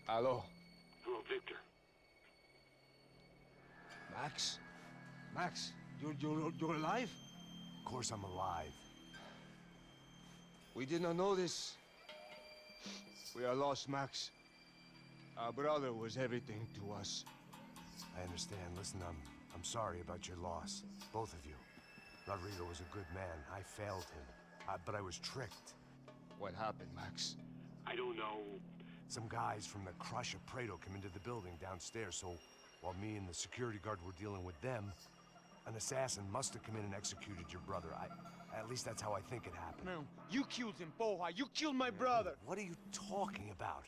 Hello. Hello, Victor. Max? Max, you're alive? Of course I'm alive. We did not know this. We are lost, Max. Our brother was everything to us. I understand. Listen, I'm sorry about your loss. Both of you. Rodrigo was a good man. I failed him. But I was tricked. What happened, Max? I don't know. Some guys from the Crachá Preto came into the building downstairs, so while me and the security guard were dealing with them, an assassin must have come in and executed your brother. At least that's how I think it happened. No, you killed him, Porra. You killed my brother. What are you talking about?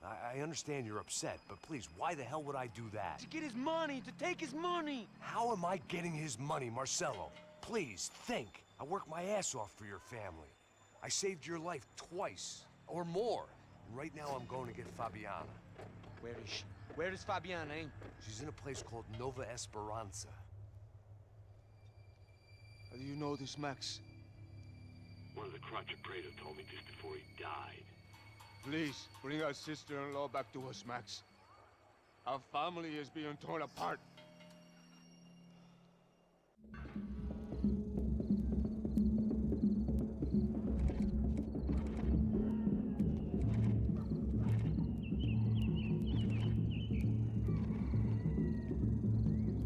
I understand you're upset, but please, why the hell would I do that? To get his money, to take his money. How am I getting his money, Marcelo? Please, think. I worked my ass off for your family. I saved your life twice, or more. And right now I'm going to get Fabiana. Where is she? Where is Fabiana, eh? She's in a place called Nova Esperanza. How do you know this, Max? One of the Crachá Preto told me just before he died. Please, bring our sister-in-law back to us, Max. Our family is being torn apart.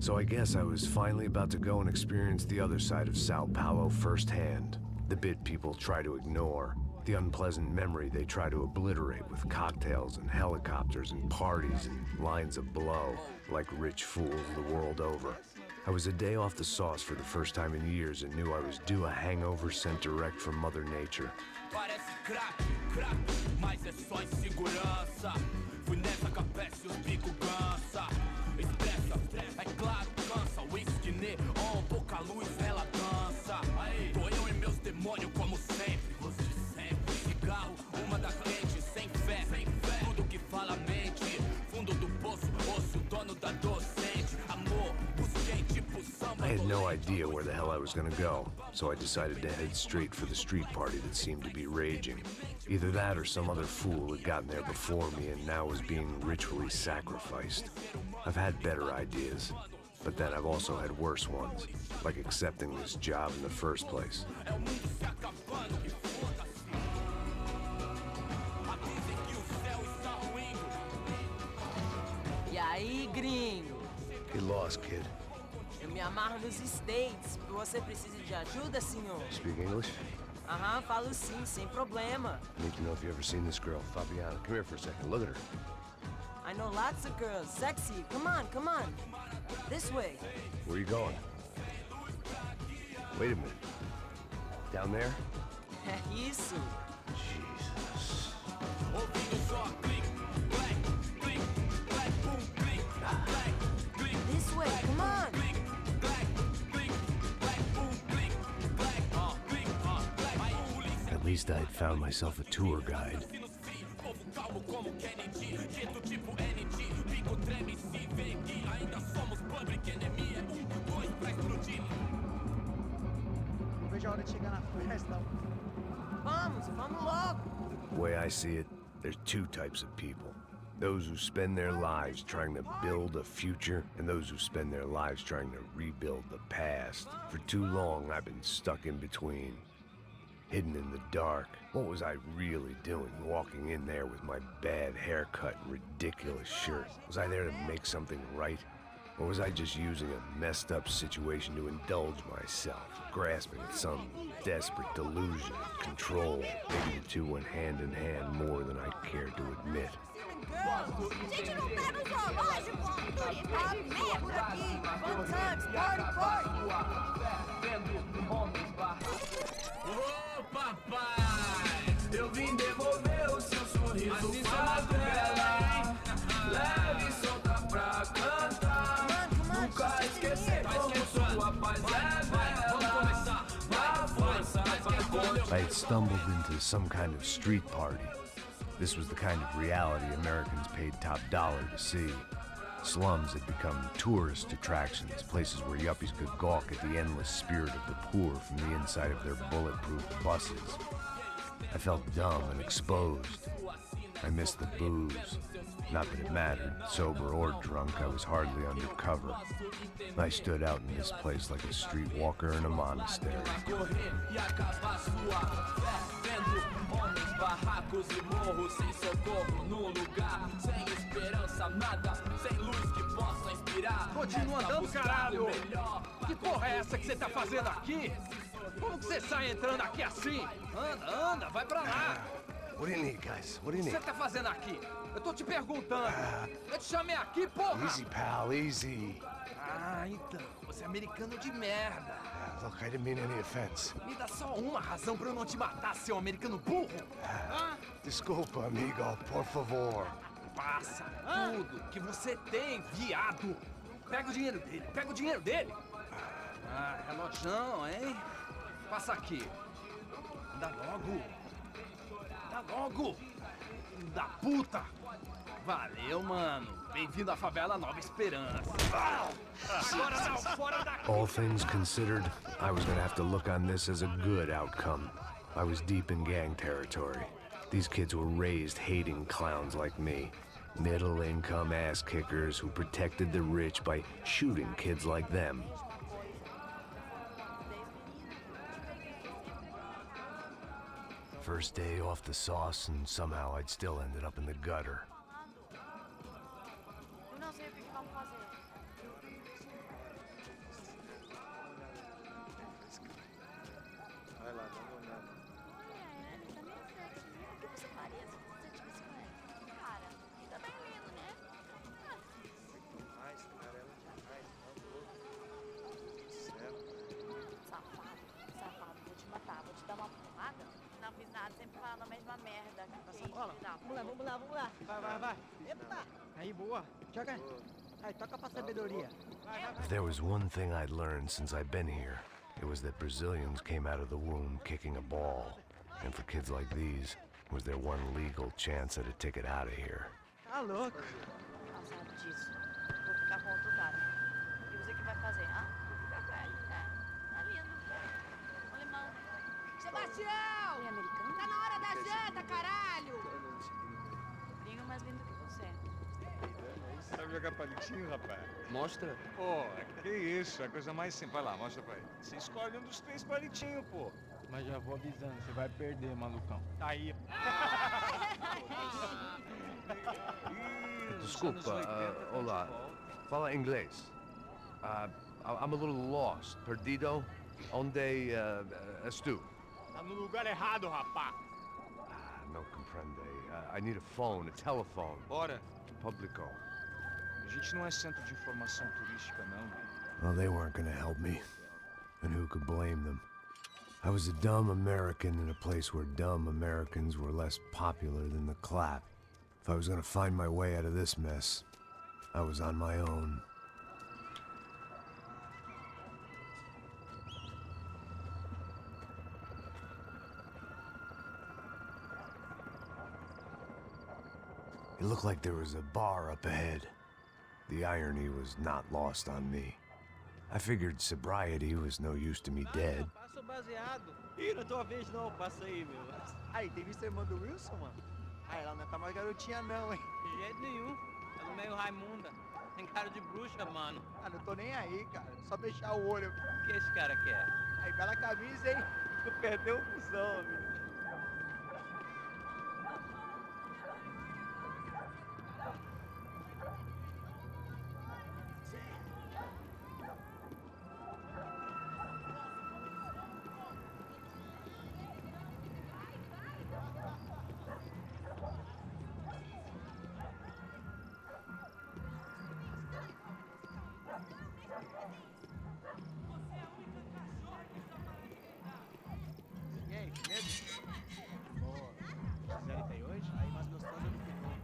So I guess I was finally about to go and experience the other side of Sao Paulo firsthand. The bit people try to ignore. The unpleasant memory they try to obliterate with cocktails and helicopters and parties and lines of blow, like rich fools the world over. I was a day off the sauce for the first time in years and knew I was due a hangover sent direct from Mother Nature. Parece crack, mas é só insegurança. Fui nessa capécie, os bico cansa. Estressa, é claro, cansa. Whisky, neon, pouca luz, ela dança. Tô eu e meus demônios como sempre. Cigarro, uma da frente, sem fé. Tudo que fala mente. Fundo do poço, osso, dono da docente. Amor, busquei tipo samba. I had no idea where the hell I was gonna go, so I decided to head straight for the street party that seemed to be raging. Either that or some other fool had gotten there before me and now was being ritually sacrificed. I've had better ideas, but then I've also had worse ones, like accepting this job in the first place. E aí, gringo? Get lost, kid. Eu me amarro nos States. Você precisa de ajuda, senhor? Speak English? Aham, falo sim, sem problema. I need to know if you've ever seen this girl, Fabiana. Come here for a second. Look at her. I know lots of girls. Sexy. Come on, come on. This way. Where are you going? Wait a minute. Down there? É isso. Jesus. This way, come on. At least I'd found myself a tour guide. Não vejo a hora de chegar na festa. Vamos logo. The way I see it, there's two types of people. Those who spend their lives trying to build a future, and those who spend their lives trying to rebuild the past. For too long, I've been stuck in between. Hidden in the dark. What was I really doing, walking in there with my bad haircut and ridiculous shirt? Was I there to make something right? Or was I just using a messed up situation to indulge myself, grasping at some desperate delusion of control? Maybe the two went hand in hand more than I cared to admit. Gente, não tá no zoológico. Tá meia por aqui. Fun times, party, Ô papai, eu vim devolver o seu sorriso favela. Leve e solta pra cantar. Nunca esquecer como sua paz é bela. Na força, I had stumbled into some kind of street party. This was the kind of reality Americans paid top dollar to see. Slums had become tourist attractions, places where yuppies could gawk at the endless spirit of the poor from the inside of their bulletproof buses. I felt dumb and exposed. I missed the booze. Not that it mattered. Sober or drunk, I was hardly undercover. I stood out in this place like a streetwalker in a monastery. Continua andando, caralho! Que porra é essa que você tá fazendo aqui? Como que você sai entrando aqui assim? Anda, vai pra lá! What do you need, guys? What do you O que need? você tá fazendo aqui? Eu tô te perguntando. Eu te chamei aqui, porra! Easy, pal, easy. Ah, então. Você é americano de merda. Look, I didn't mean any offense. Me dá só uma razão pra eu não te matar, seu americano burro. Desculpa, amigo, por favor. Passa tudo que você tem, viado. Pega o dinheiro dele, Ah, relojão, hein? Passa aqui. Dá logo. Da puta. Valeu, mano. Bem-vindo à favela Nova Esperança. Agora não, fora daqui. All things considered, I was gonna have to look on this as a good outcome. I was deep in gang territory. These kids were raised hating clowns like me. Middle-income ass-kickers who protected the rich by shooting kids like them. First day off the sauce, and somehow I'd still ended up in the gutter. Eu não sei o que vamos fazer. Vai lá, dá uma olhada. Olha, ele tá meio sexy. O que você faria se você tivesse com ele? Cara, ele tá bem lindo, né? Mais, carela demais, tá louco. Certo. Safado, vou te matar, vou te dar uma porrada. Não fiz nada, sempre falando a mesma merda. Sacola. Vamos lá. Vai. Epa. Aí, boa. Joga. Aí, toca pra sabedoria. If there was one thing I'd learned since I'd been here, it was that Brazilians came out of the womb kicking a ball. And for kids like these, it was their one legal chance at a ticket out of here. Tá louco. Não sabe disso. Vou ficar com outro cara. E você que vai fazer, hã? Vou ficar com ele. Tá lindo. Um limão. Sebastião! Ele é americano? Tá na hora da janta, caralho! Gringo mais lindo que você. Sabe jogar palitinho, rapaz? Mostra. Pô, que isso, é a coisa mais simples. Vai lá, mostra pra ele. Você escolhe um dos 3 palitinhos, pô. Mas já vou avisando, você vai perder, malucão. Tá aí. Desculpa, olá. Fala inglês. I'm a little lost. Perdido? Onde estou? Tá no lugar errado, rapá. No comprende. I need a phone, a telephone. Bora. Publico. A gente não é centro de informação turística, não. Well, they weren't gonna help me. And who could blame them? I was a dumb American in a place where dumb Americans were less popular than the clap. If I was gonna find my way out of this mess, I was on my own. It looked like there was a bar up ahead. The irony was not lost on me. I figured sobriety was no use to me dead. Passa o baseado. Ih, não é tua vez não, passa aí, meu. Aí, tem visto a irmã do Wilson, mano? Ah, ela não tá mais garotinha não, hein? De jeito nenhum. Tá no meio Raimunda. Tem cara de bruxa, mano. Ah, não tô nem aí, cara. Só fechar o olho. O que esse cara quer? Aí, bela camisa, hein? Tu perdeu o cuzão, amigo. E aí, beleza? Boa. Gisele tem hoje? Aí, mais gostosa do que nunca.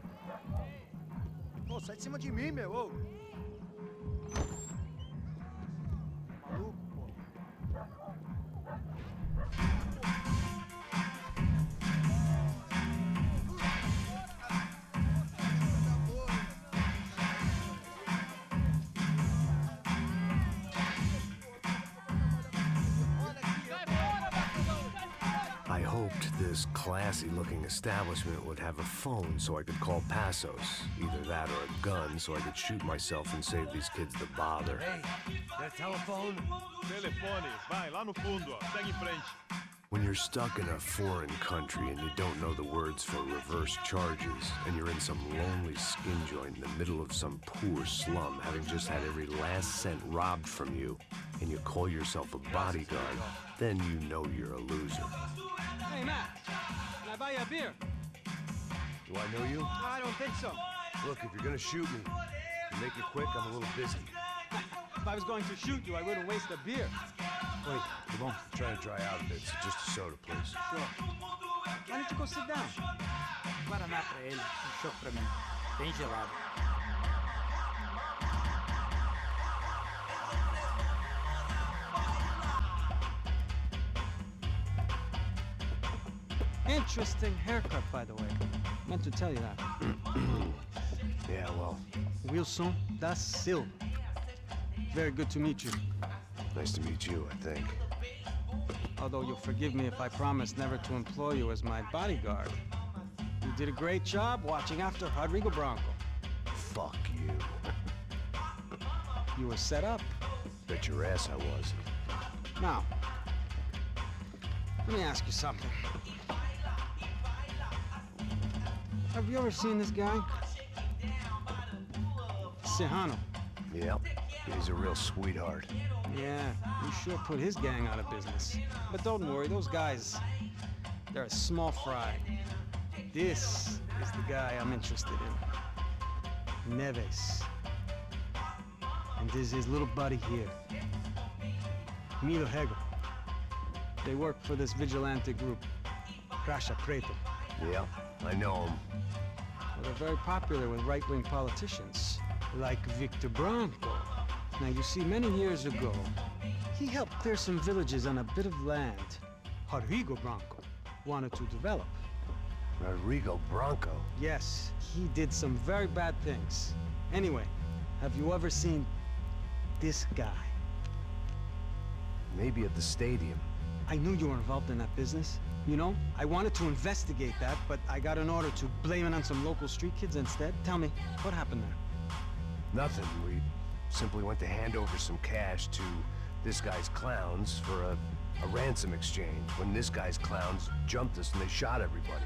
Pô, sai de cima de mim, meu, ô. Maluco, pô. I hoped the this classy-looking establishment would have a phone so I could call Passos. Either that or a gun so I could shoot myself and save these kids the bother. Hey, that telephone? Telefone, vai, lá no fundo, ó. Segue em frente. When you're stuck in a foreign country and you don't know the words for reverse charges, and you're in some lonely skin joint in the middle of some poor slum, having just had every last cent robbed from you, and you call yourself a bodyguard, then you know you're a loser. Hey, Matt. Can I buy you a beer? Do I know you? I don't think so. Look, if you're gonna shoot me, you make it quick, I'm a little busy. If I was going to shoot you, I wouldn't waste a beer. Wait, come on. I'm trying to dry out a bit, so just a soda, please. Sure. Why don't you go sit down? Guaraná pra ele, chopp pra mim. Bem gelado. Interesting haircut, by the way. Meant to tell you that. Yeah, well, Wilson da Silva. Very good to meet you. nice to meet you, I think. Although you'll forgive me if I promise never to employ you as my bodyguard. You did a great job watching after Rodrigo Branco. Fuck you. You were set up. Bet your ass I was. Now, let me ask you something. Have you ever seen this guy? Serrano. Yep, he's a real sweetheart. Yeah, you sure put his gang out of business. But don't worry, those guys, they're a small fry. This is the guy I'm interested in. Neves. And this is his little buddy here. Milo Hegel. They work for this vigilante group, Crachá Preto. Yep, I know him. Well, they're very popular with right-wing politicians, like Victor Branco. Now, you see, many years ago, he helped clear some villages on a bit of land Rodrigo Branco wanted to develop. Rodrigo Branco? Yes, he did some very bad things. Anyway, have you ever seen this guy? Maybe at the stadium. I knew you were involved in that business. You know, I wanted to investigate that, but I got an order to blame it on some local street kids instead. Tell me, what happened there? Nothing. We simply went to hand over some cash to this guy's clowns for a ransom exchange when this guy's clowns jumped us and they shot everybody.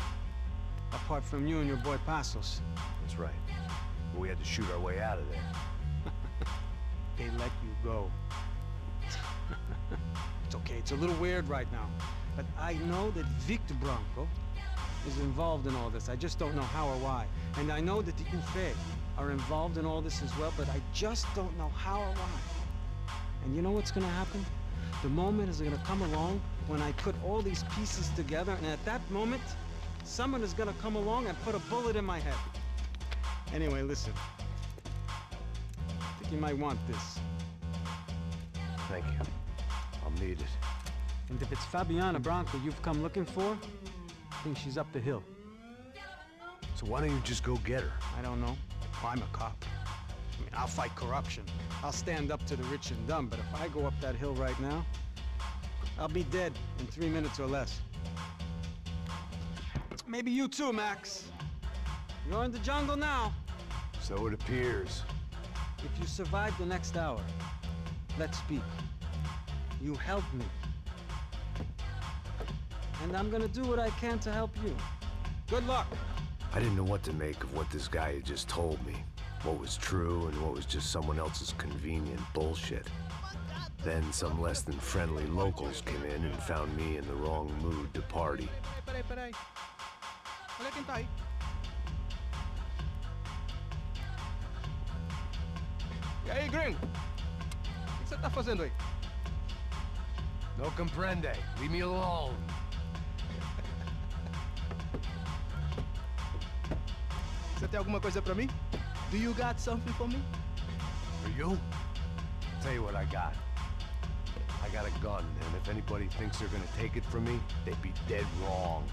Apart from you and your boy Passos. That's right. We had to shoot our way out of there. They let you go. It's okay, it's a little weird right now. But I know that Victor Branco is involved in all this. I just don't know how or why. And I know that the UFE are involved in all this as well, but I just don't know how or why. And you know what's gonna happen? The moment is gonna come along when I put all these pieces together, and at that moment, someone is gonna come along and put a bullet in my head. Anyway, listen. I think you might want this. Thank you. I'll need it. And if it's Fabiana Branco you've come looking for, I think she's up the hill. So why don't you just go get her? I don't know. I'm a cop. I mean, I'll fight corruption. I'll stand up to the rich and dumb, but if I go up that hill right now, I'll be dead in 3 minutes or less. Maybe you too, Max. You're in the jungle now. So it appears. If you survive the next hour, let's speak. You helped me. And I'm gonna do what I can to help you. Good luck. I didn't know what to make of what this guy had just told me. What was true and what was just someone else's convenient bullshit. Then some less than friendly locals came in and found me in the wrong mood to party. Peraí. Olha quem tá aí. E aí, gringo? O que você tá fazendo aí? No comprende. Leave me alone. Você tem alguma coisa pra mim? Do you got something for me? For you? Tell you what I got. I got a gun, and if anybody thinks they're gonna take it from me, they'd be dead wrong.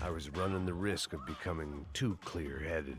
I was running the risk of becoming too clear-headed.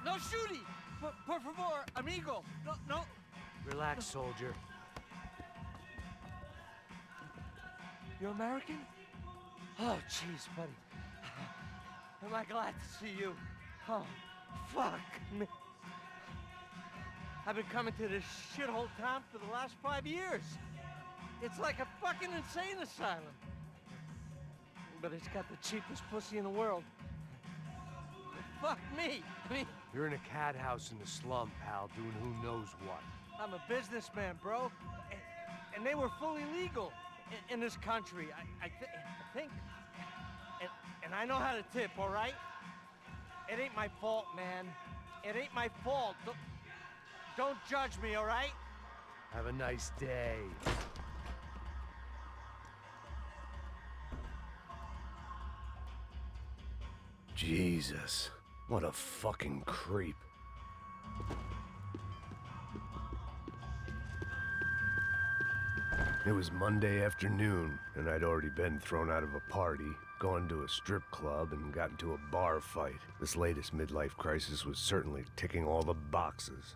No shooting! Por favor, amigo! No, no! Relax, soldier. You American? Oh, jeez, buddy. Am I glad to see you? Oh, fuck me. I've been coming to this shithole town for the last 5 years. It's like a fucking insane asylum. But it's got the cheapest pussy in the world. Fuck me. I mean... You're in a cat house in the slum, pal, doing who knows what. I'm a businessman, bro. And they were fully legal in this country. I think... And I know how to tip, all right? It ain't my fault, man. It ain't my fault. Don't judge me, all right? Have a nice day. Jesus, what a fucking creep. It was Monday afternoon, and I'd already been thrown out of a party, gone to a strip club, and got into a bar fight. This latest midlife crisis was certainly ticking all the boxes.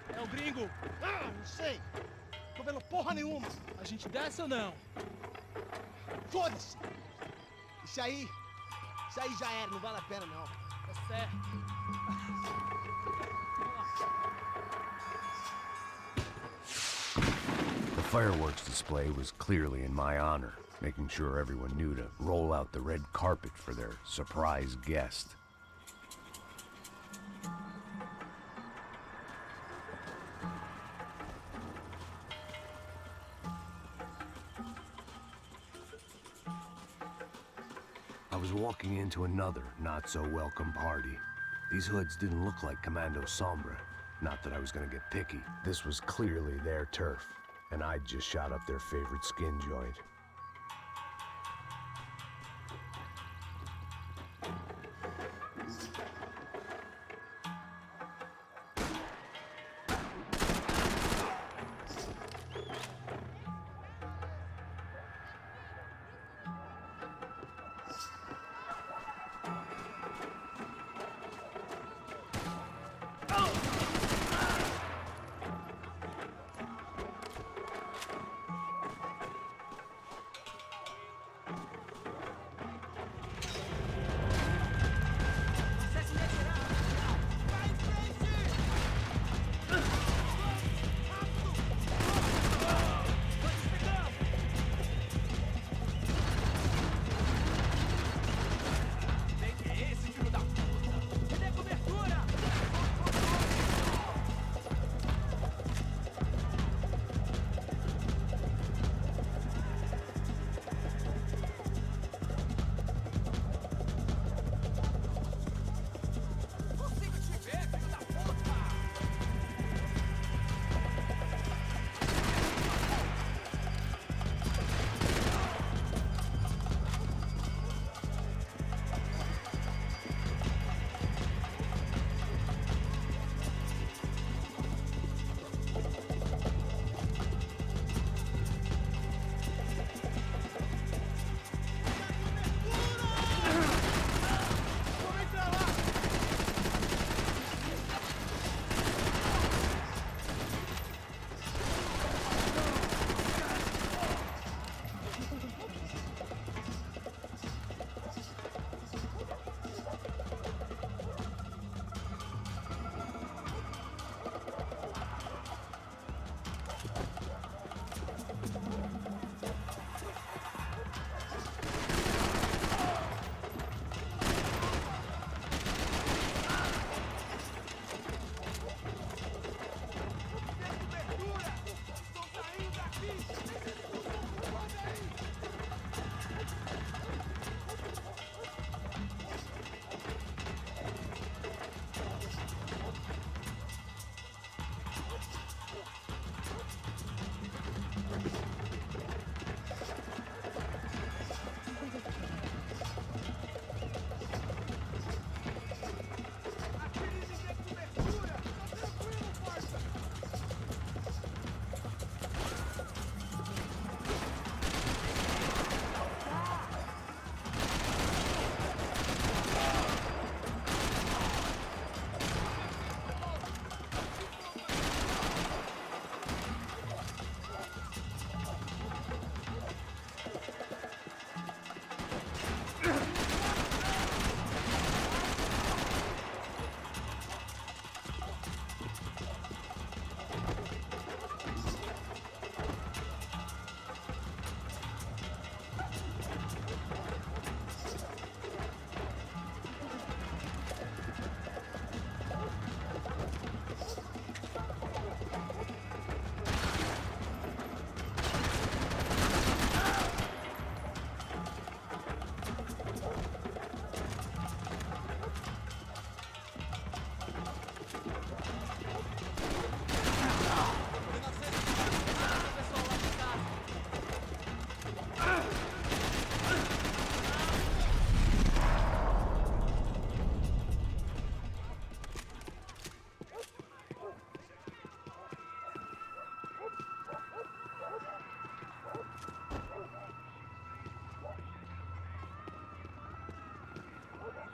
É o gringo. Ah, não sei. Tô vendo porra nenhuma. A gente desce ou não? Foda-se. Isso aí já era, não vale a pena não. É certo. The fireworks display was clearly in my honor, making sure everyone knew to roll out the red carpet for their surprise guest. I was walking into another not-so-welcome party. These hoods didn't look like Commando Sombra. Not that I was gonna get picky. This was clearly their turf, and I'd just shot up their favorite skin joint.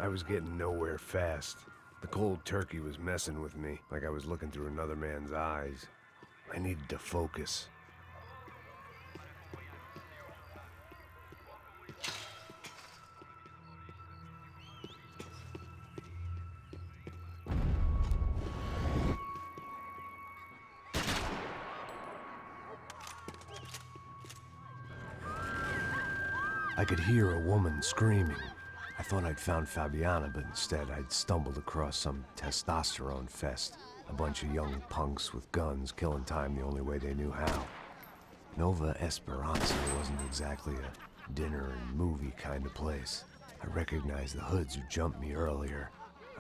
I was getting nowhere fast. The cold turkey was messing with me, like I was looking through another man's eyes. I needed to focus. I could hear a woman screaming. I thought I'd found Fabiana, but instead I'd stumbled across some testosterone fest. A bunch of young punks with guns killing time the only way they knew how. Nova Esperanza wasn't exactly a dinner and movie kind of place. I recognized the hoods who jumped me earlier.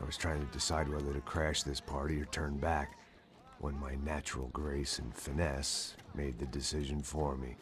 I was trying to decide whether to crash this party or turn back, when my natural grace and finesse made the decision for me.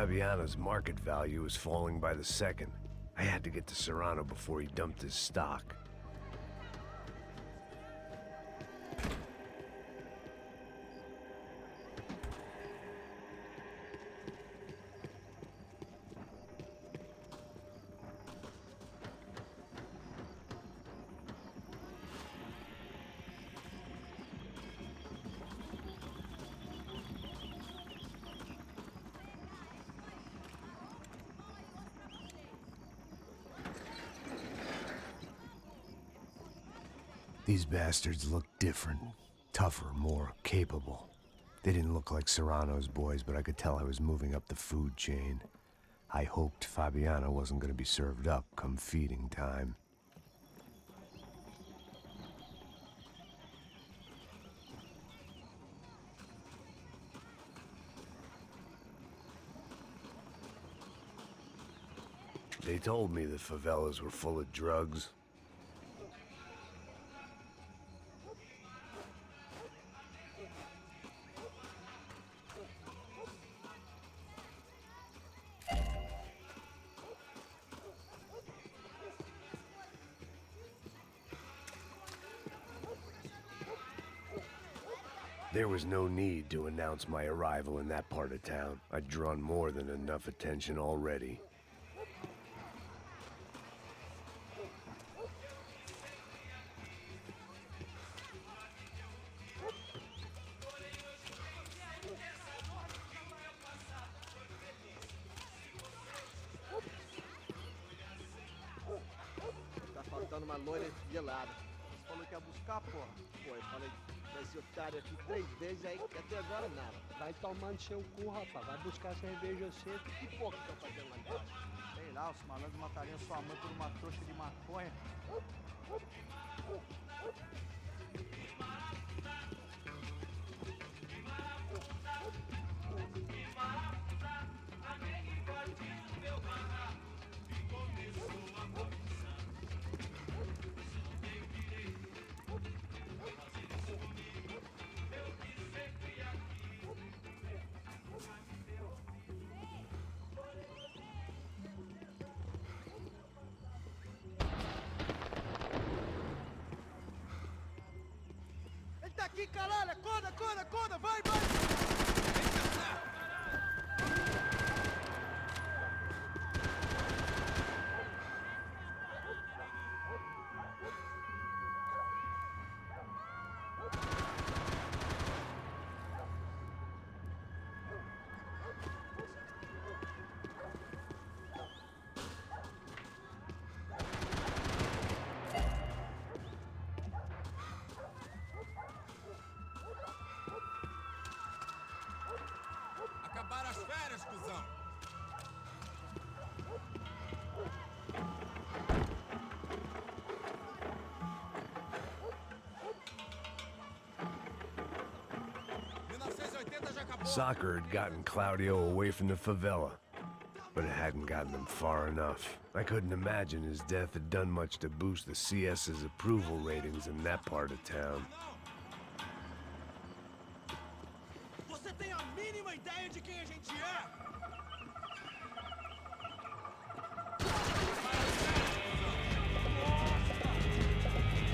Fabiana's market value was falling by the second. I had to get to Serrano before he dumped his stock. These bastards looked different, tougher, more capable. They didn't look like Serrano's boys, but I could tell I was moving up the food chain. I hoped Fabiana wasn't going to be served up come feeding time. They told me the favelas were full of drugs. There was no need to announce my arrival in that part of town. I'd drawn more than enough attention already. Tá faltando uma loira gelada. Você falou que ia buscar, porra? Pô, eu falei, esse otário aqui 3 vezes aí, até agora nada. Vai tomando seu cu, rapaz. Vai buscar cerveja cedo. Que porra que estão fazendo lá embaixo? Sei lá, os malandros matariam sua mãe por uma trouxa de maconha. Ele tá aqui, caralho! Acorda, acorda, acorda! Vai, vai! Acabaram as férias, cuzão! Soccer had gotten Claudio away from the favela, but it hadn't gotten him far enough. I couldn't imagine his death had done much to boost the CS's approval ratings in that part of town. Você tem a mínima ideia de quem a gente é?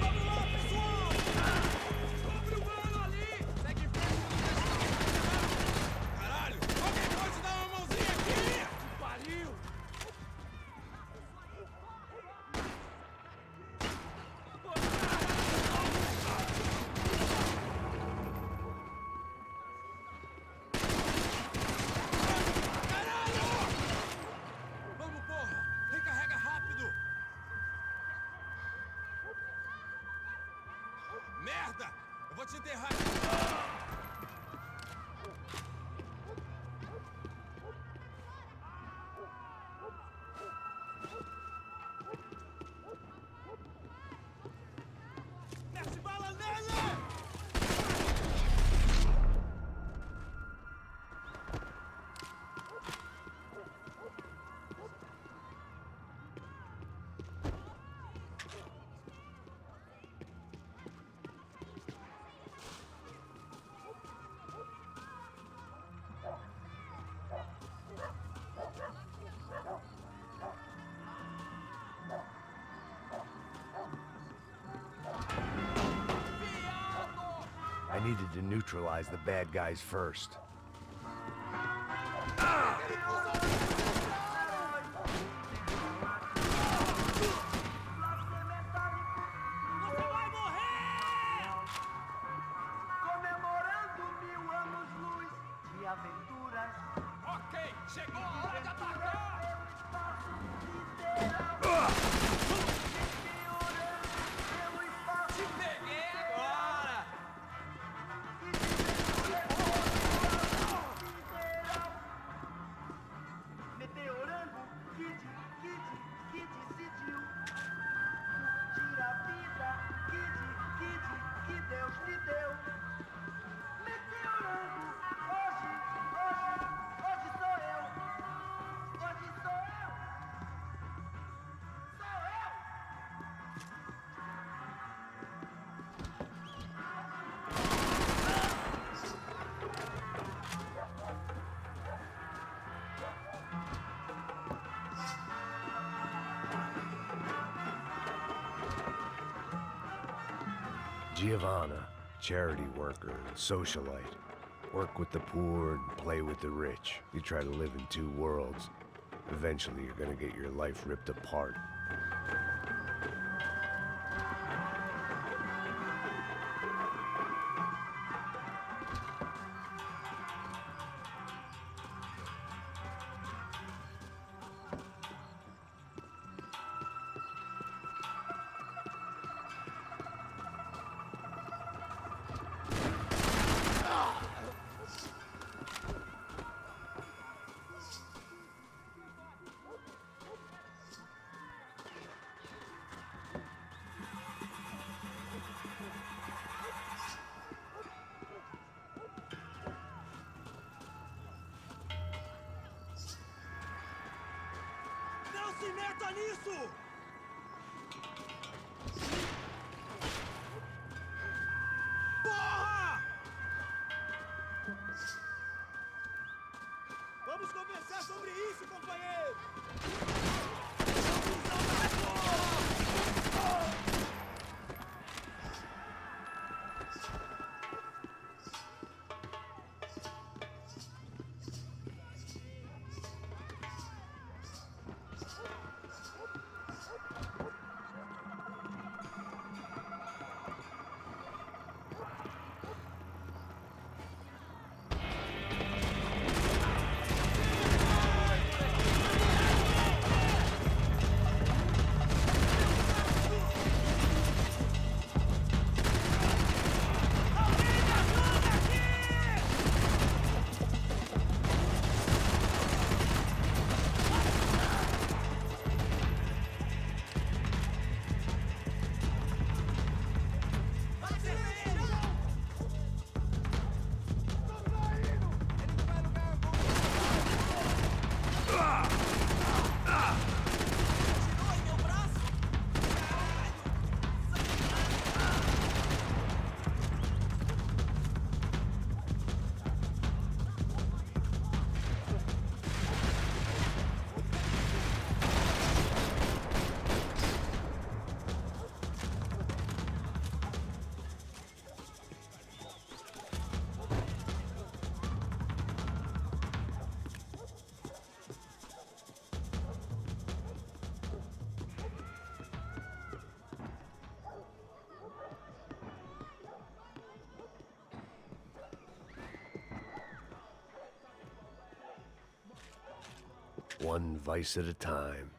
Vamos lá, pessoal! Abre o mano ali! Segue em frente, caralho! Alguém pode dar uma mãozinha aqui? Que pariu! Vamos, porra! Recarrega rápido! Merda! Eu vou te enterrar! Mete bala nele! needed to neutralize the bad guys first. Chegou a hora de atacar! Te peguei agora! Meteorando, Kid decidiu curtir a vida. Que Deus lhe deu. Meteorando, hoje sou eu. Hoje sou eu. Giovanna, charity worker and socialite. Work with the poor and play with the rich. You try to live in two worlds. Eventually, you're gonna get your life ripped apart. Não se meta nisso! Porra! Vamos conversar sobre isso, companheiro! One vice at a time.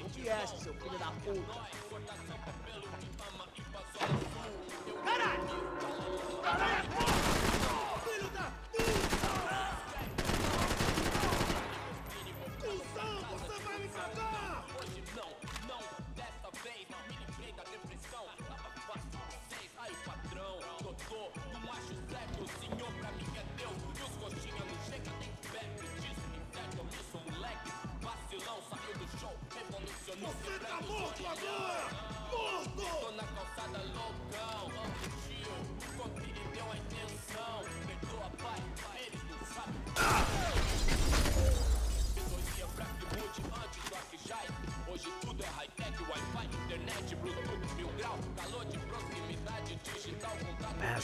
O que é, seu filho da puta? Caralho! Caralho, porra! Filho da puta! Cusão, você vai me cagar! Hoje não, dessa vez me livrei da depressão. Tava fácil vocês, aí patrão, doutor, não acho certo, o senhor pra mim é Deus. E os coxinha não chega nem perto disso, inferno, eu sou moleque, vacilão, saiu do show.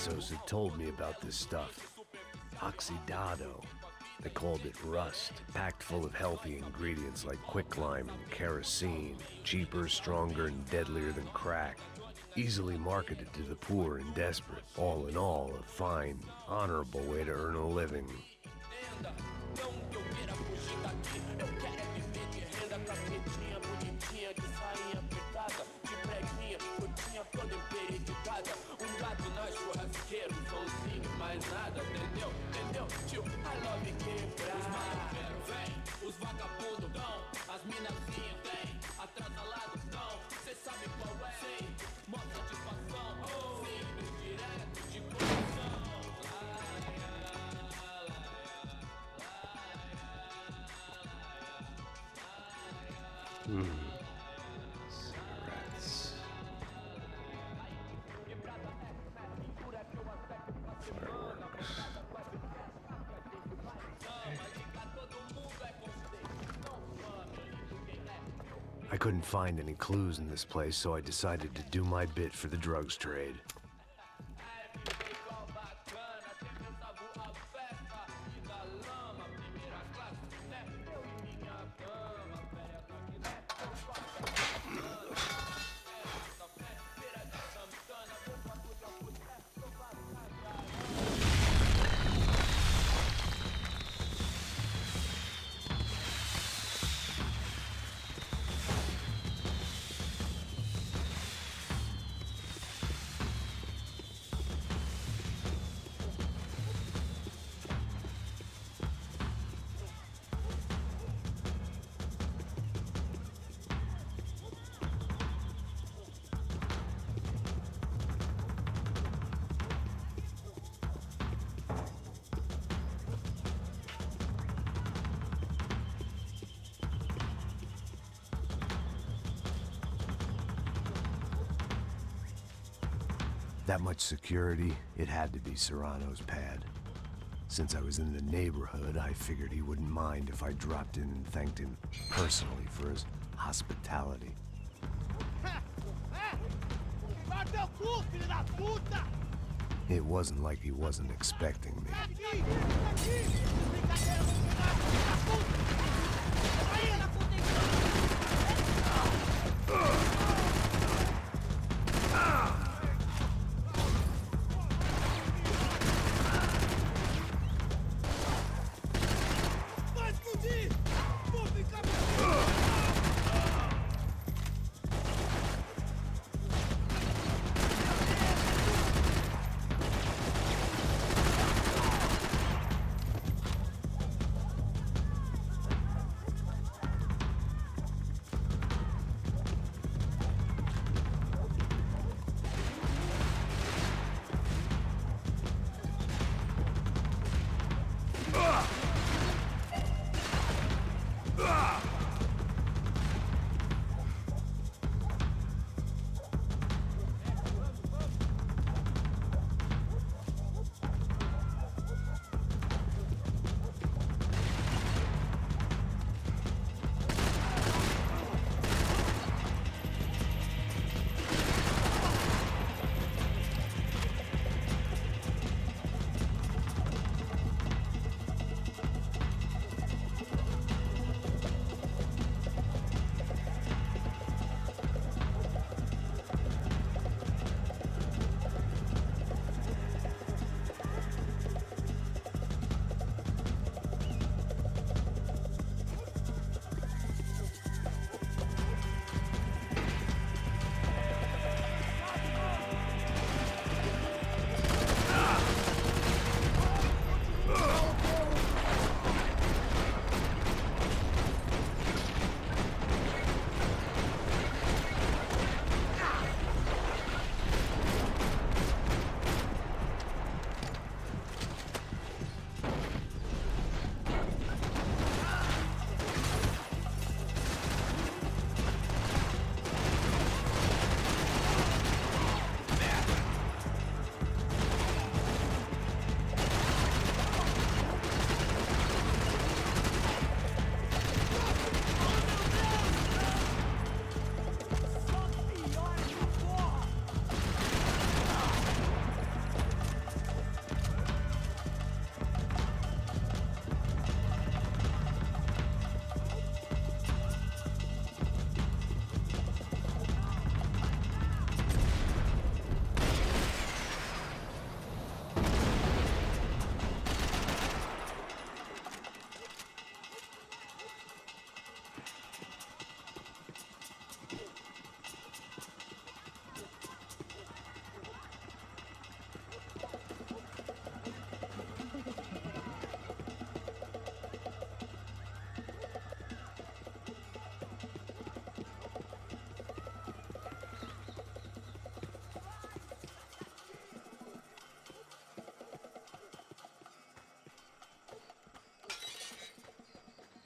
Passos had told me about this stuff. Oxidado. They called it rust, packed full of healthy ingredients like quicklime and kerosene, cheaper, stronger, and deadlier than crack. Easily marketed to the poor and desperate. All in all, a fine, honorable way to earn a living. Cigarettes. Fireworks. I couldn't find any clues in this place, so I decided to do my bit for the drugs trade. That much security, it had to be Serrano's pad. Since I was in the neighborhood, I figured he wouldn't mind if I dropped in and thanked him personally for his hospitality. It wasn't like he wasn't expecting me.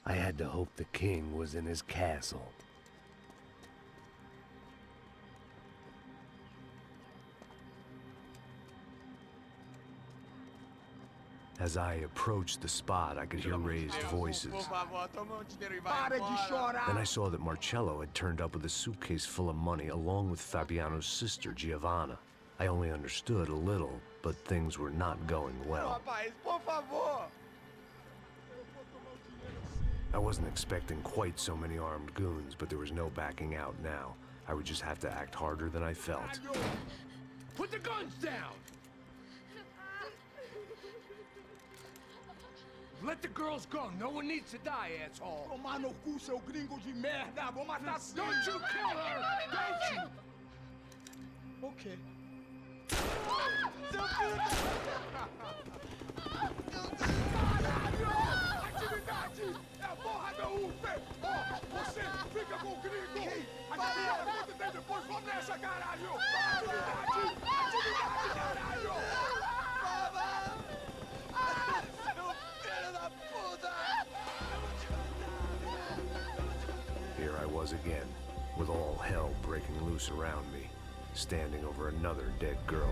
I had to hope the king was in his castle. As I approached the spot, I could hear raised voices. Then I saw that Marcello had turned up with a suitcase full of money along with Fabiano's sister, Giovanna. I only understood a little, but things were not going well. I wasn't expecting quite so many armed goons, but there was no backing out now. I would just have to act harder than I felt. Put the guns down! Let the girls go. No one needs to die, asshole. Tomar no cu, seu gringo de merda. Vou matar sim. Don't you kill her! Don't you! Ok. Seu filho da... Atividade! É a porra da UP! Ó, você fica com o gringo! Atividade, quando tem depois, vamos nessa, caralho! Atividade! Atividade, caralho! Here I was again, with all hell breaking loose around me, standing over another dead girl.